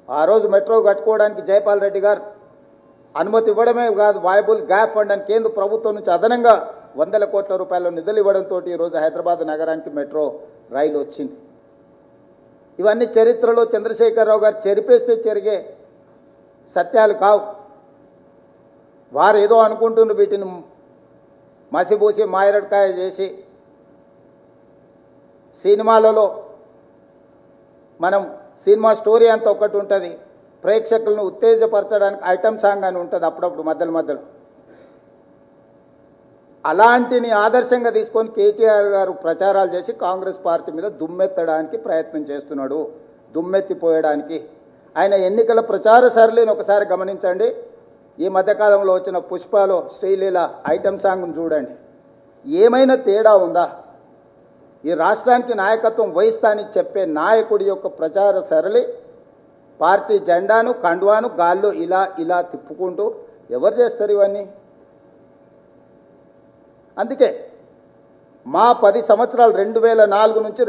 ఆ రోజు మెట్రో కట్టుకోవడానికి జైపాల్ రెడ్డి గారు అనుమతి ఇవ్వడమే కాదు, వాయబుల్ గ్యాప్ ఫండ్ అని కేంద్ర ప్రభుత్వం నుంచి అదనంగా 100 కోట్ల రూపాయల నిధులు ఇవ్వడంతో ఈరోజు హైదరాబాద్ నగరానికి మెట్రో రైలు వచ్చింది. ఇవన్నీ చరిత్రలో చంద్రశేఖరరావు గారు చెరిపేస్తే జరిగే సత్యాలు కావు. వారు ఏదో అనుకుంటున్నారు, వీటిని మసిబూసి మాయరడికాయ చేసి సినిమాలలో మనం సినిమా స్టోరీ అంతా ఒకటి ఉంటుంది, ప్రేక్షకులను ఉత్తేజపరచడానికి ఐటమ్ సాంగ్ అని ఉంటుంది అప్పుడప్పుడు మధ్యలో. అలాంటిని ఆదర్శంగా తీసుకొని కేటీఆర్ గారు ప్రచారాలు చేసి కాంగ్రెస్ పార్టీ మీద దుమ్మెత్తడానికి ప్రయత్నం చేస్తున్నాడు. దుమ్మెత్తిపోయడానికి ఆయన ఎన్నికల ప్రచార సరళిని ఒకసారి గమనించండి. ఈ మధ్యకాలంలో వచ్చిన పుష్పలో శ్రీలీల ఐటమ్ సాంగ్ను చూడండి, ఏమైనా తేడా ఉందా? ఈ రాష్ట్రానికి నాయకత్వం వహిస్తానని చెప్పే నాయకుడి యొక్క ప్రచార సరళి పార్టీ జెండాను కండువాను గాల్లో ఇలా తిప్పుకుంటూ ఎవరు చేస్తారు ఇవన్నీ? అందుకే మా 10 సంవత్సరాలు 2004 నుంచి